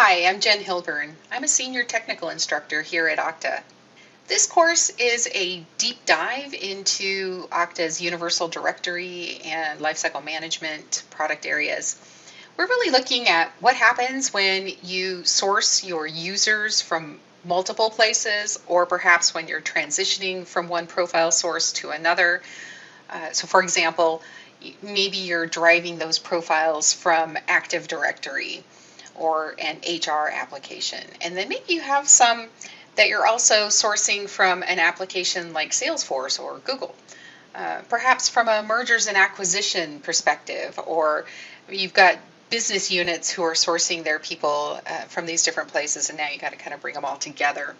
Hi, I'm Jen Hilburn. I'm a senior technical instructor here at Okta. This course is a deep dive into Okta's Universal Directory and Lifecycle Management product areas. We're really looking at what happens when you source your users from multiple places, or perhaps when you're transitioning from one profile source to another. So for example, maybe you're driving those profiles from Active Directory or an HR application. And then maybe you have some that you're also sourcing from an application like Salesforce or Google. Perhaps from a mergers and acquisition perspective, or you've got business units who are sourcing their people from these different places, and now you got to kind of bring them all together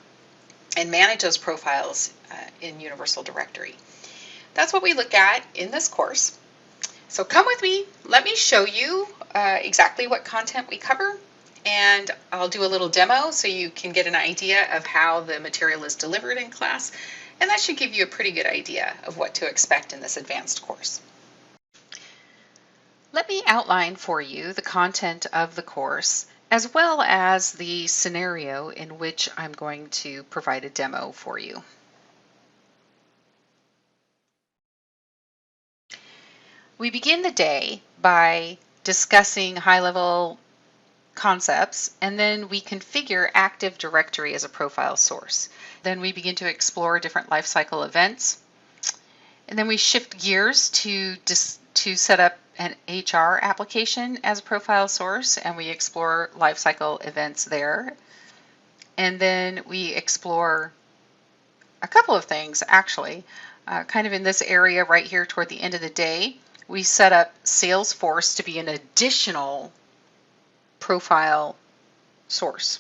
and manage those profiles in Universal Directory. That's what we look at in this course. So come with me, let me show you exactly what content we cover, and I'll do a little demo so you can get an idea of how the material is delivered in class, and that should give you a pretty good idea of what to expect in this advanced course. Let me outline for you the content of the course, as well as the scenario in which I'm going to provide a demo for you. We begin the day by discussing high-level concepts, and then we configure Active Directory as a profile source. Then we begin to explore different lifecycle events, and then we shift gears to set up an HR application as a profile source, and we explore lifecycle events there. And then we explore a couple of things, actually, kind of in this area right here toward the end of the day. We set up Salesforce to be an additional profile source.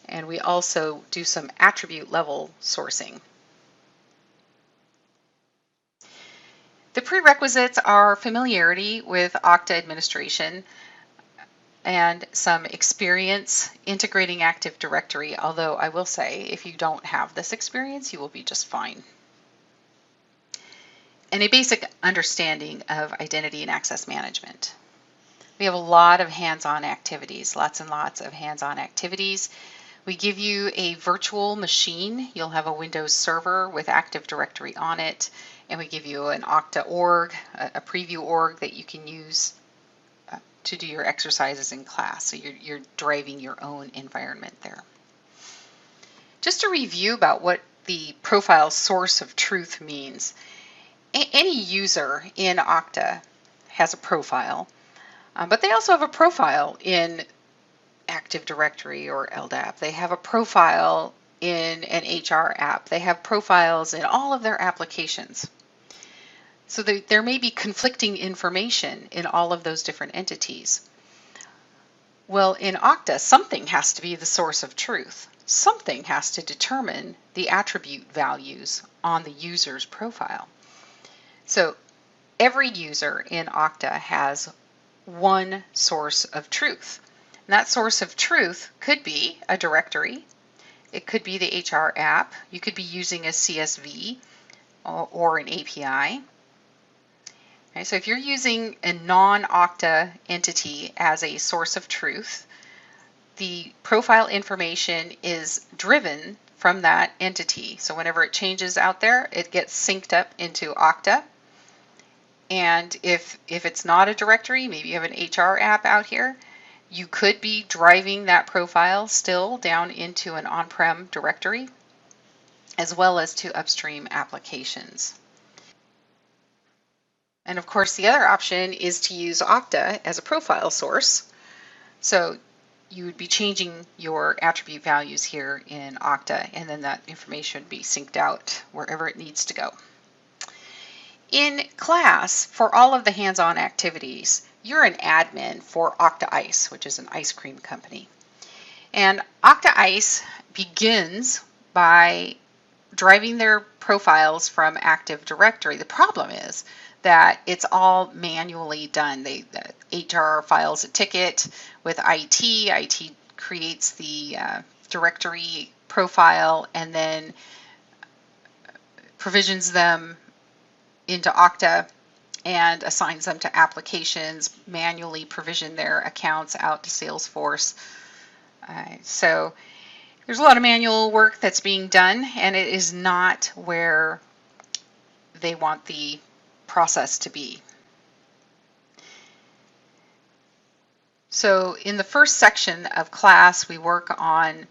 And we also do some attribute level sourcing. The prerequisites are familiarity with Okta administration and some experience integrating Active Directory, although I will say if you don't have this experience, you will be just fine. And a basic understanding of identity and access management. We have a lot of hands-on activities, lots and lots of hands-on activities. We give you a virtual machine. You'll have a Windows server with Active Directory on it, and we give you an Okta org, a preview org that you can use to do your exercises in class. So you're driving your own environment there. Just a review about what the profile source of truth means. Any user in Okta has a profile, but they also have a profile in Active Directory or LDAP. They have a profile in an HR app. They have profiles in all of their applications. So there may be conflicting information in all of those different entities. Well, in Okta, something has to be the source of truth. Something has to determine the attribute values on the user's profile. So every user in Okta has one source of truth. And that source of truth could be a directory. It could be the HR app. You could be using a CSV or an API. Okay, so if you're using a non-Okta entity as a source of truth, the profile information is driven from that entity. So whenever it changes out there, it gets synced up into Okta. And if it's not a directory, maybe you have an HR app out here, you could be driving that profile still down into an on-prem directory, as well as to upstream applications. And of course, the other option is to use Okta as a profile source. So you would be changing your attribute values here in Okta, and then that information would be synced out wherever it needs to go. In class, for all of the hands-on activities, you're an admin for Okta Ice, which is an ice cream company. And Okta Ice begins by driving their profiles from Active Directory. The problem is that it's all manually done. The HR files a ticket with IT. IT creates the directory profile and then provisions them into Okta and assigns them to applications, manually provision their accounts out to Salesforce. So there's a lot of manual work that's being done, and it is not where they want the process to be. So in the first section of class, we work on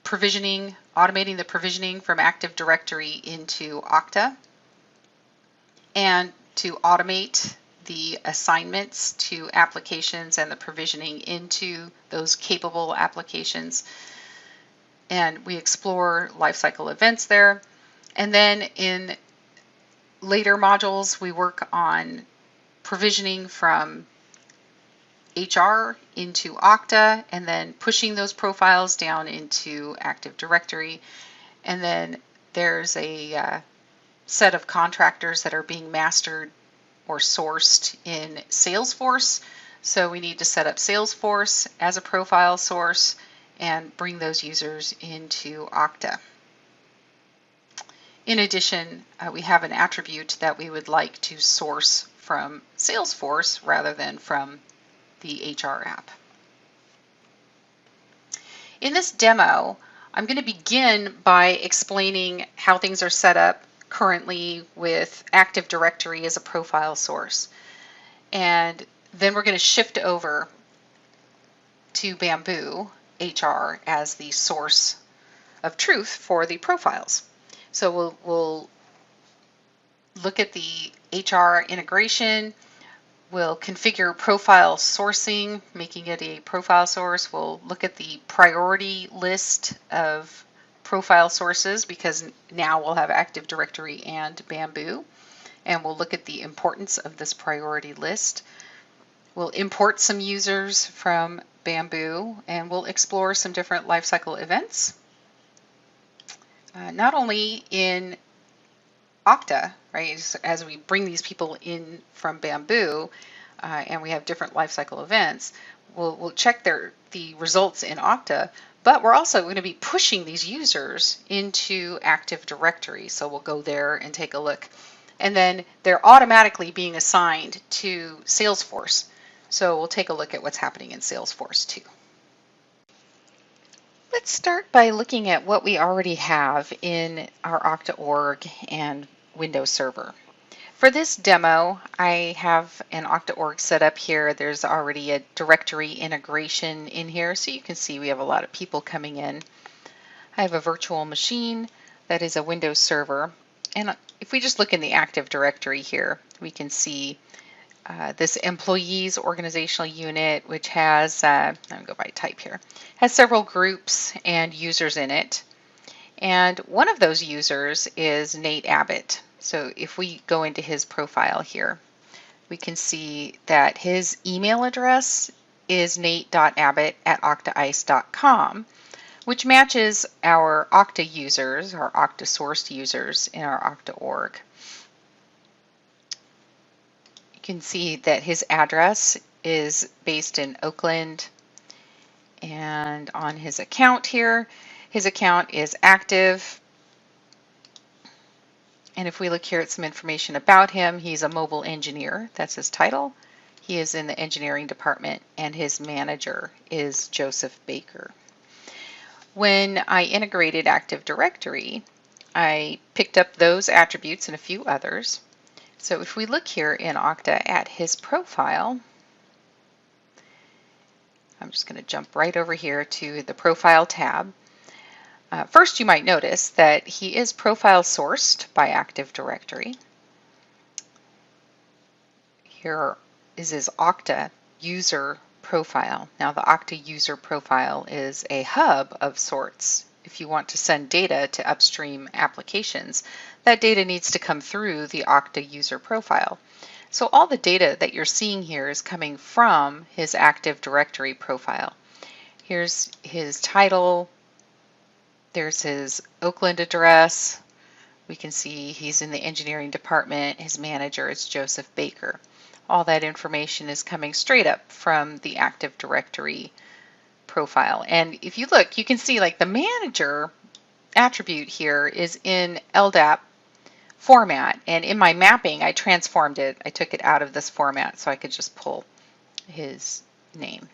provisioning, automating the provisioning from Active Directory into Okta, and to automate the assignments to applications and the provisioning into those capable applications. And we explore lifecycle events there. And then in later modules, we work on provisioning from HR into Okta, and then pushing those profiles down into Active Directory. And then there's a set of contractors that are being mastered or sourced in Salesforce. So we need to set up Salesforce as a profile source and bring those users into Okta. In addition, we have an attribute that we would like to source from Salesforce rather than from the HR app. In this demo, I'm going to begin by explaining how things are set up currently with Active Directory as a profile source. And then we're going to shift over to Bamboo HR as the source of truth for the profiles. So we'll look at the HR integration. We'll configure profile sourcing, making it a profile source. We'll look at the priority list of profile sources because now we'll have Active Directory and Bamboo. And we'll look at the importance of this priority list. We'll import some users from Bamboo, and we'll explore some different lifecycle events. Not only in Okta, right, as we bring these people in from Bamboo, and we have different lifecycle events, we'll check the results in Okta, but we're also going to be pushing these users into Active Directory. So we'll go there and take a look. And then they're automatically being assigned to Salesforce. So we'll take a look at what's happening in Salesforce too. Let's start by looking at what we already have in our Okta org and Windows Server. For this demo, I have an Okta org set up here. There's already a directory integration in here, so you can see we have a lot of people coming in. I have a virtual machine that is a Windows Server, and if we just look in the Active Directory here, we can see this employees organizational unit, which has, I'm going to go by type here, has several groups and users in it. And one of those users is Nate Abbott. So if we go into his profile here, we can see that his email address is nate.abbott@oktaice.com, which matches our Okta users, our Okta sourced users in our Okta org. You can see that his address is based in Oakland, and on his account here, his account is active. And if we look here at some information about him, he's a mobile engineer. That's his title. He is in the engineering department, and his manager is Joseph Baker. When I integrated Active Directory, I picked up those attributes and a few others. So if we look here in Okta at his profile, I'm just going to jump right over here to the Profile tab. First, you might notice that he is profile sourced by Active Directory. Here is his Okta user profile. Now, the Okta user profile is a hub of sorts. If you want to send data to upstream applications, that data needs to come through the Okta user profile. So all the data that you're seeing here is coming from his Active Directory profile. Here's his title. There's his Oakland address. We can see he's in the engineering department. His manager is Joseph Baker. All that information is coming straight up from the Active Directory profile. And if you look, you can see like the manager attribute here is in LDAP format. And in my mapping, I transformed it. I took it out of this format so I could just pull his name.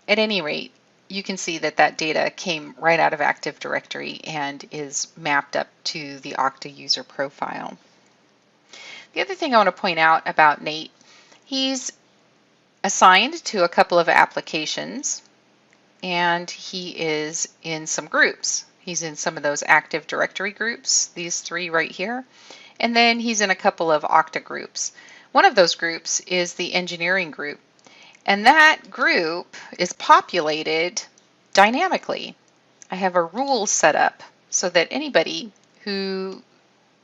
At any rate, you can see that that data came right out of Active Directory and is mapped up to the Okta user profile. The other thing I want to point out about Nate, he's assigned to a couple of applications and he is in some groups. He's in some of those Active Directory groups, these three right here, and then he's in a couple of Okta groups. One of those groups is the engineering group, and that group is populated dynamically. I have a rule set up so that anybody who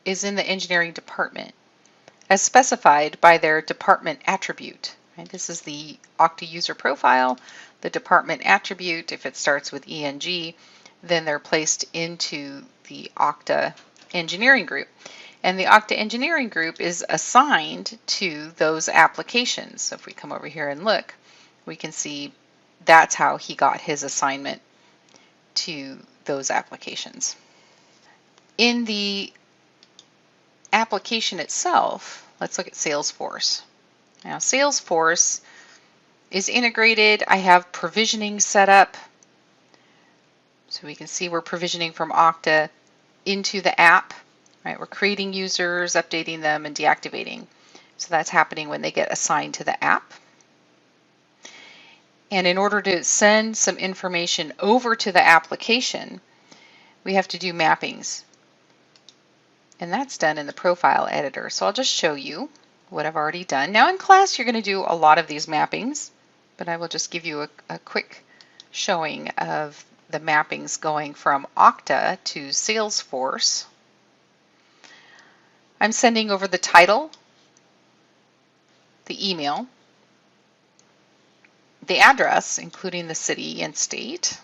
is in the engineering department, as specified by their department attribute, right? This is the Okta user profile, the department attribute. If it starts with ENG, then they're placed into the Okta engineering group. And the Okta engineering group is assigned to those applications. So if we come over here and look, we can see that's how he got his assignment to those applications. In the application itself, let's look at Salesforce. Now, Salesforce is integrated. I have provisioning set up. So we can see we're provisioning from Okta into the app, right? We're creating users, updating them, and deactivating. So that's happening when they get assigned to the app. And in order to send some information over to the application, we have to do mappings. And that's done in the profile editor. So I'll just show you what I've already done. Now in class, you're going to do a lot of these mappings, but I will just give you a quick showing of the mappings going from Okta to Salesforce. I'm sending over the title, the email, the address, including the city and state,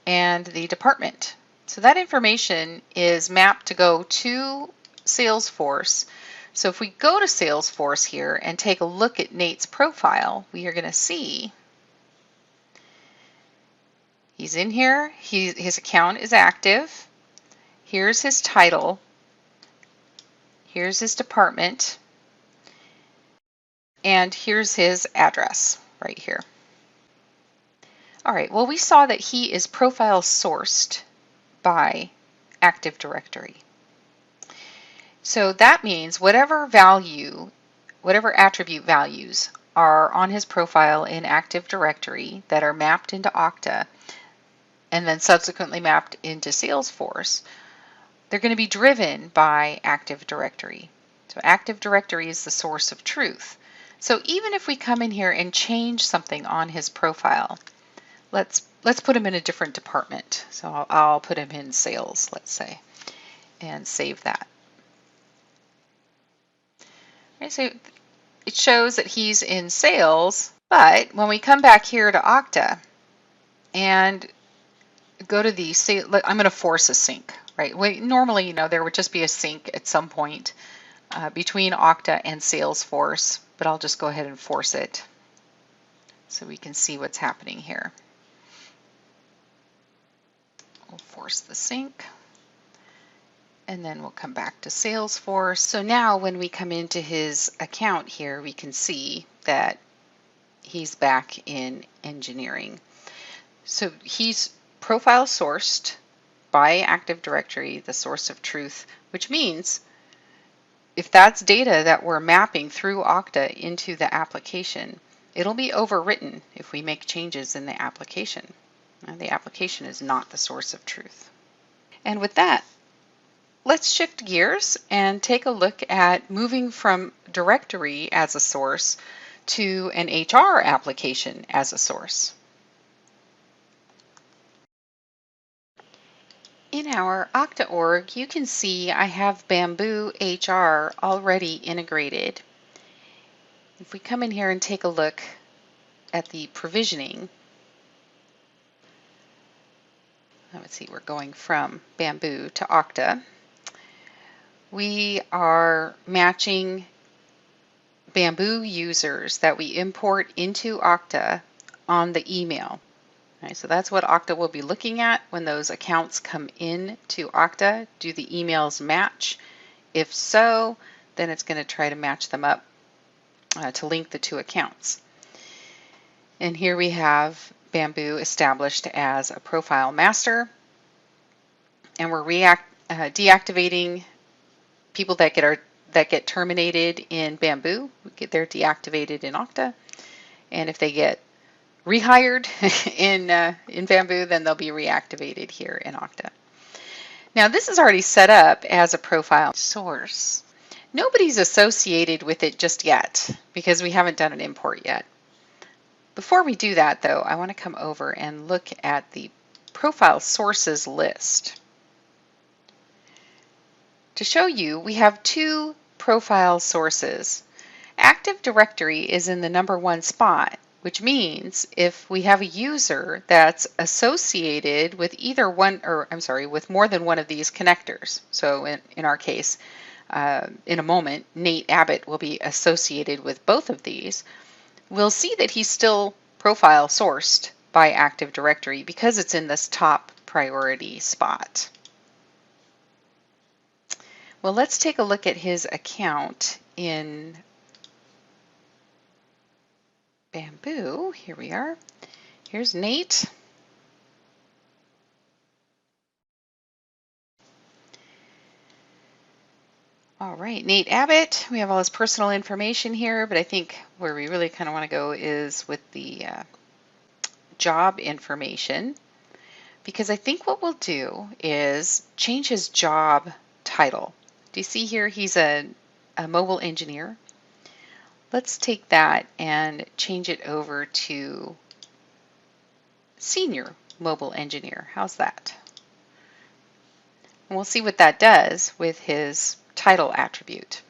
and the department. So that information is mapped to go to Salesforce. So if we go to Salesforce here and take a look at Nate's profile, we are going to see he's in here. His account is active. Here's his title. Here's his department. And here's his address right here. All right, well, we saw that he is profile sourced by Active Directory. So that means whatever value, whatever attribute values are on his profile in Active Directory that are mapped into Okta and then subsequently mapped into Salesforce, they're going to be driven by Active Directory. So Active Directory is the source of truth. So even if we come in here and change something on his profile, let's put him in a different department. So I'll put him in sales, let's say, and save that. Okay, so it shows that he's in sales, but when we come back here to Okta and go to the, I'm going to force a sync, right? Normally, you know, there would just be a sync at some point between Okta and Salesforce, but I'll just go ahead and force it so we can see what's happening here. We'll force the sync, and then we'll come back to Salesforce. So now when we come into his account here, we can see that he's back in engineering. So he's profile sourced by Active Directory, the source of truth, which means if that's data that we're mapping through Okta into the application, it'll be overwritten if we make changes in the application. And the application is not the source of truth. And with that, let's shift gears and take a look at moving from directory as a source to an HR application as a source. In our Okta org, you can see I have Bamboo HR already integrated. If we come in here and take a look at the provisioning, let's see, we're going from Bamboo to Okta. We are matching Bamboo users that we import into Okta on the email. Right, so that's what Okta will be looking at when those accounts come in to Okta. Do the emails match? If so, then it's going to try to match them up to link the two accounts. And here we have Bamboo established as a profile master. And we're deactivating people that get terminated in Bamboo. They're deactivated in Okta. And if they get rehired in Bamboo, then they'll be reactivated here in Okta. Now this is already set up as a profile source. Nobody's associated with it just yet because we haven't done an import yet. Before we do that though, I want to come over and look at the profile sources list. To show you, we have two profile sources. Active Directory is in the #1 spot, which means if we have a user that's associated with either one, or I'm sorry, with more than one of these connectors. So in our case, in a moment, Nate Abbott will be associated with both of these. We'll see that he's still profile sourced by Active Directory because it's in this top priority spot. Well, let's take a look at his account in Bamboo. Here we are. Here's Nate. All right, Nate Abbott. We have all his personal information here, but I think where we really kind of want to go is with the job information, because I think what we'll do is change his job title. Do you see here he's a mobile engineer? Let's take that and change it over to senior mobile engineer. How's that? And we'll see what that does with his title attribute.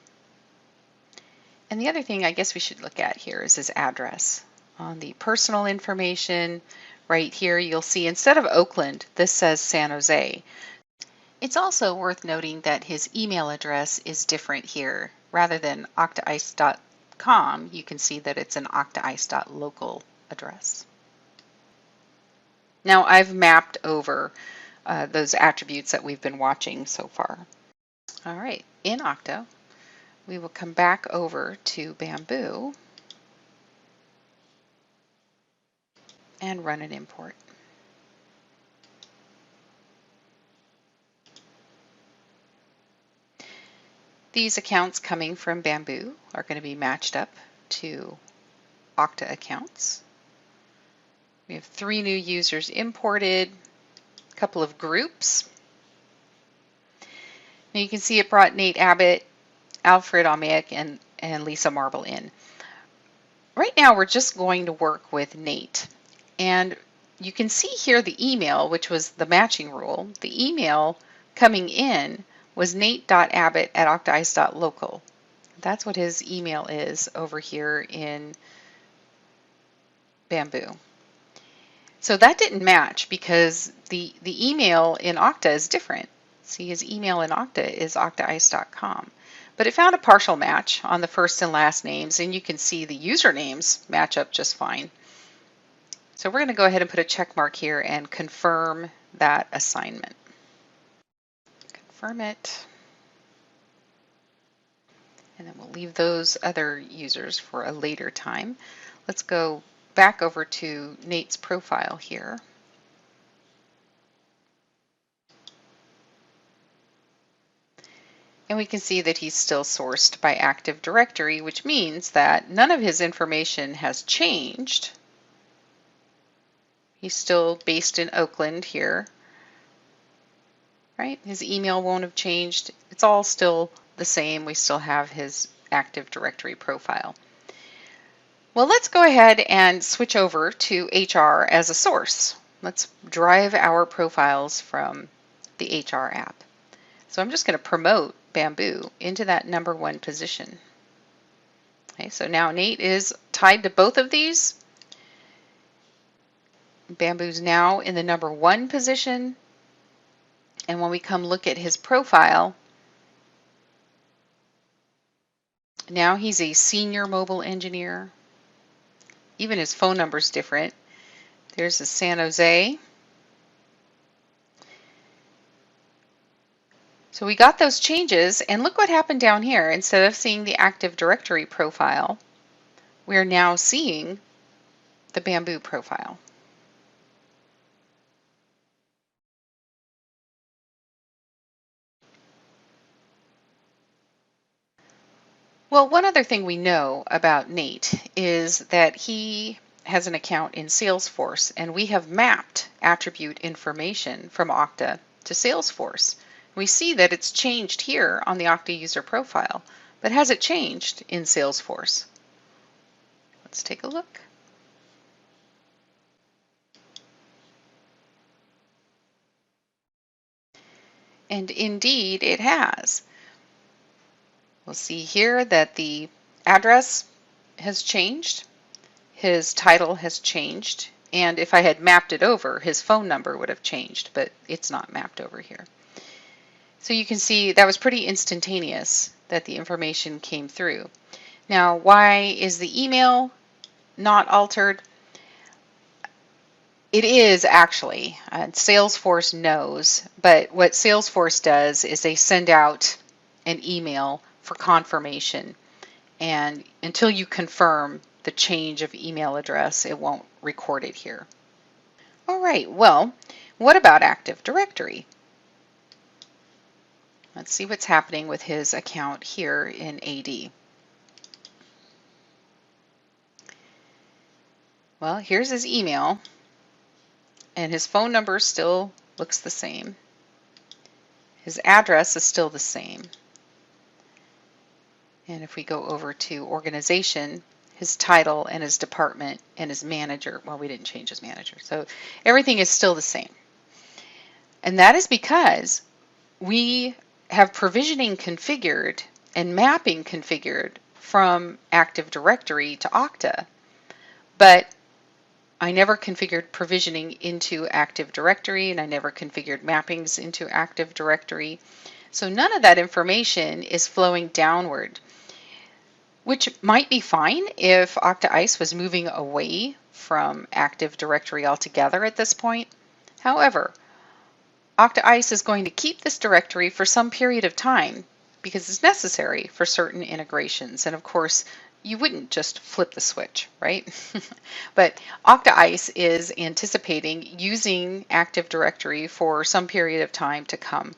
And the other thing I guess we should look at here is his address. On the personal information right here, you'll see instead of Oakland, this says San Jose. It's also worth noting that his email address is different here. Rather than octaice.com, you can see that it's an octaice.local address. Now I've mapped over those attributes that we've been watching so far. All right, in Okta, we will come back over to Bamboo and run an import. These accounts coming from Bamboo are going to be matched up to Okta accounts. We have 3 new users imported, a couple of groups. Now you can see it brought Nate Abbott, Alfred Amick, and Lisa Marble in. Right now we're just going to work with Nate. And you can see here the email, which was the matching rule. The email coming in was nate.abbott@octaice.local. That's what his email is over here in Bamboo. So that didn't match because the email in Okta is different. See, his email in Okta is octaice.com. But it found a partial match on the first and last names, and you can see the usernames match up just fine. So we're going to go ahead and put a check mark here and confirm that assignment. Confirm it. And then we'll leave those other users for a later time. Let's go back over to Nate's profile here. And we can see that he's still sourced by Active Directory, which means that none of his information has changed. He's still based in Oakland here, right? His email won't have changed. It's all still the same. We still have his Active Directory profile. Well, let's go ahead and switch over to HR as a source. Let's drive our profiles from the HR app. So I'm just going to promote Bamboo into that #1 position. Okay, so now Nate is tied to both of these. Bamboo's now in the #1 position. And when we come look at his profile, now he's a senior mobile engineer. Even his phone number is different. There's a San Jose. So we got those changes, and look what happened down here. Instead of seeing the Active Directory profile, we're now seeing the Bamboo profile. Well, one other thing we know about Nate is that he has an account in Salesforce, and we have mapped attribute information from Okta to Salesforce. We see that it's changed here on the Okta user profile, but has it changed in Salesforce? Let's take a look. And indeed it has. We'll see here that the address has changed, his title has changed, and if I had mapped it over, his phone number would have changed, but it's not mapped over here. So you can see that was pretty instantaneous that the information came through. Now, why is the email not altered? It is actually. Salesforce knows, but what Salesforce does is they send out an email for confirmation, and until you confirm the change of email address, it won't record it here. All right, well, what about Active Directory? Let's see what's happening with his account here in AD. Well, here's his email, and his phone number still looks the same. His address is still the same. And if we go over to organization, his title and his department and his manager, well, we didn't change his manager, so everything is still the same. And that is because we have provisioning configured and mapping configured from Active Directory to Okta, but I never configured provisioning into Active Directory, and I never configured mappings into Active Directory. So none of that information is flowing downward, which might be fine if Okta ICE was moving away from Active Directory altogether at this point. However, Okta ICE is going to keep this directory for some period of time because it's necessary for certain integrations. And of course, you wouldn't just flip the switch, right? But Okta ICE is anticipating using Active Directory for some period of time to come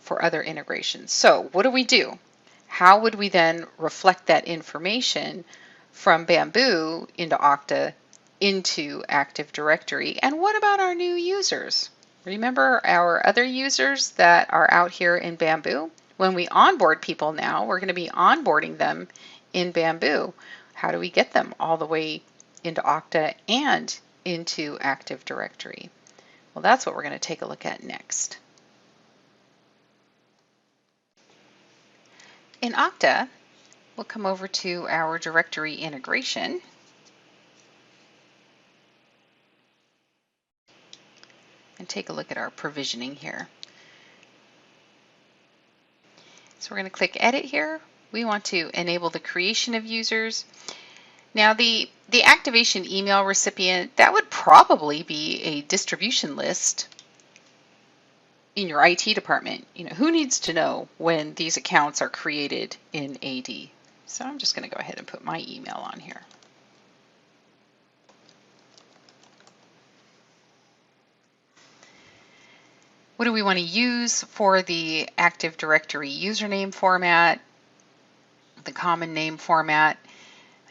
for other integrations. So what do? How would we then reflect that information from Bamboo into Okta into Active Directory? And what about our new users? Remember our other users that are out here in Bamboo? When we onboard people now, we're going to be onboarding them in Bamboo. How do we get them all the way into Okta and into Active Directory? Well, that's what we're going to take a look at next. In Okta, we'll come over to our directory integration. And take a look at our provisioning here. So we're going to click Edit here. We want to enable the creation of users. Now the activation email recipient, that would probably be a distribution list in your IT department. You know, who needs to know when these accounts are created in AD? So I'm just going to go ahead and put my email on here. What do we want to use for the Active Directory username format, the common name format?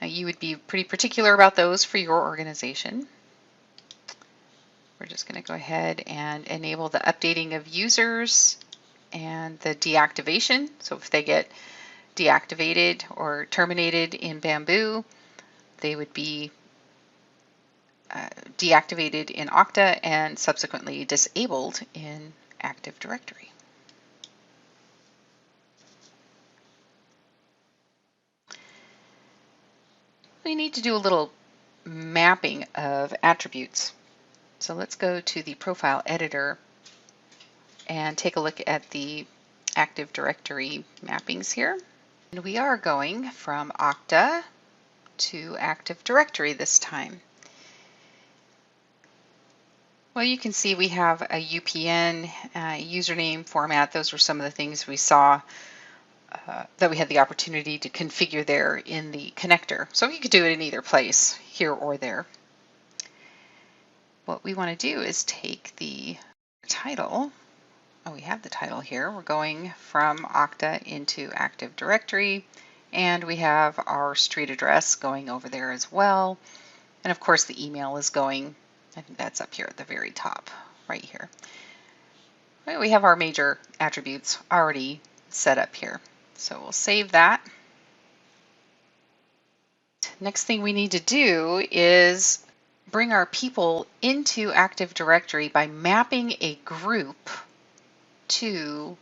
You would be pretty particular about those for your organization. We're just going to go ahead and enable the updating of users and the deactivation. So if they get deactivated or terminated in Bamboo, they would be deactivated in Okta and subsequently disabled in Active Directory. We need to do a little mapping of attributes. So let's go to the profile editor and take a look at the Active Directory mappings here. And we are going from Okta to Active Directory this time. Well, you can see we have a UPN username format. Those were some of the things we saw that we had the opportunity to configure there in the connector. So you could do it in either place, here or there. what we want to do is take the title. Oh, we have the title here. We're going from Okta into Active Directory, and we have our street address going over there as well. And of course the email is going, I think that's up here at the very top, right here. Right, we have our major attributes already set up here. So we'll save that. Next thing we need to do is bring our people into Active Directory by mapping a group to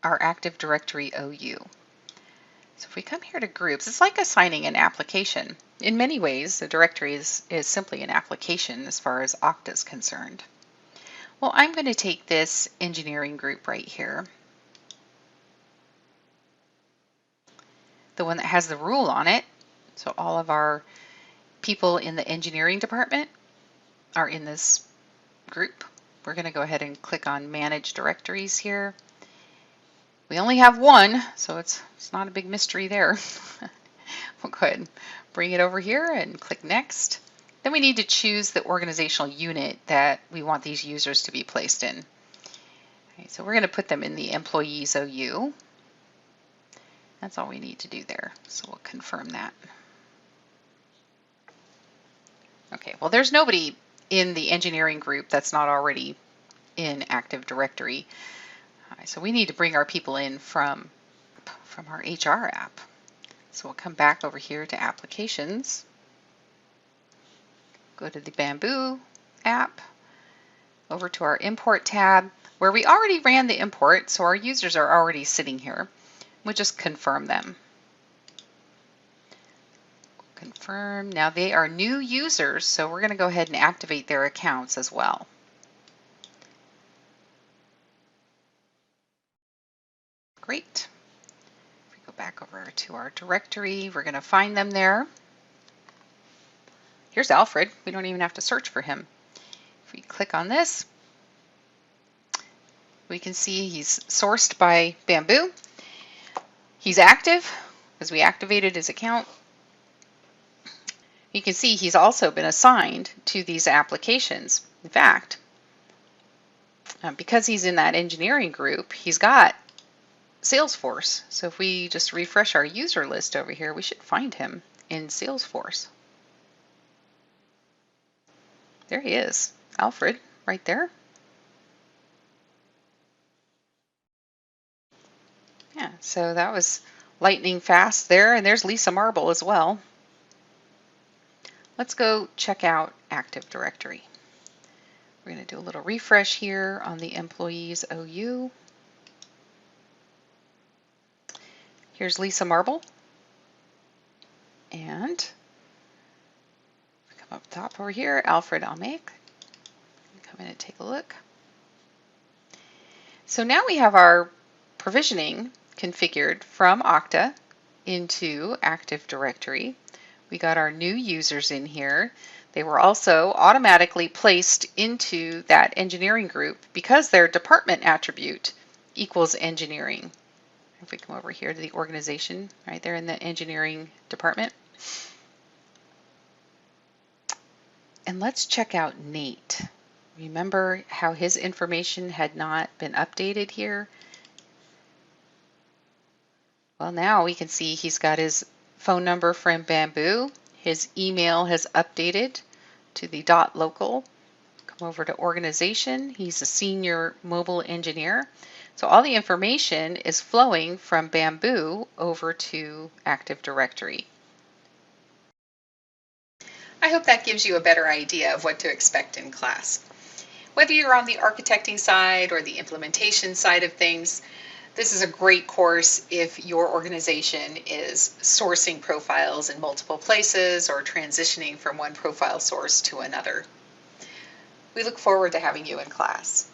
our Active Directory OU. So if we come here to groups, it's like assigning an application. In many ways, the directory is simply an application as far as Okta is concerned. Well, I'm going to take this engineering group right here, the one that has the rule on it. So all of our people in the engineering department are in this group. We're going to go ahead and click on Manage Directories here. We only have one, so it's not a big mystery there. We'll go ahead and bring it over here and click Next. Then we need to choose the organizational unit that we want these users to be placed in. Okay, so we're going to put them in the Employees OU. That's all we need to do there. So we'll confirm that. Okay, well there's nobody in the engineering group that's not already in Active Directory. So we need to bring our people in from our HR app. So we'll come back over here to Applications, go to the Bamboo app, over to our Import tab, where we already ran the import, so our users are already sitting here. We'll just confirm them. Confirm. Now they are new users, so we're going to go ahead and activate their accounts as well. Great. If we go back over to our directory, we're going to find them there. Here's Alfred. We don't even have to search for him. If we click on this, we can see he's sourced by Bamboo. He's active because we activated his account. You can see he's also been assigned to these applications. In fact, because he's in that engineering group, he's got Salesforce. So if we just refresh our user list over here, we should find him in Salesforce. There he is, Alfred, right there. Yeah, so that was lightning fast there, and there's Lisa Marble as well. Let's go check out Active Directory. We're going to do a little refresh here on the Employees OU. Here's Lisa Marble. And come up top over here, Alfred Almake. Come in and take a look. So now we have our provisioning configured from Okta into Active Directory. We got our new users in here. They were also automatically placed into that engineering group because their department attribute equals engineering. If we come over here to the organization, right there in the engineering department. And let's check out Nate. Remember how his information had not been updated here? Well, now we can see he's got his phone number from Bamboo. His email has updated to the .local. Come over to organization. He's a senior mobile engineer. So all the information is flowing from Bamboo over to Active Directory. I hope that gives you a better idea of what to expect in class. Whether you're on the architecting side or the implementation side of things, this is a great course if your organization is sourcing profiles in multiple places or transitioning from one profile source to another. We look forward to having you in class.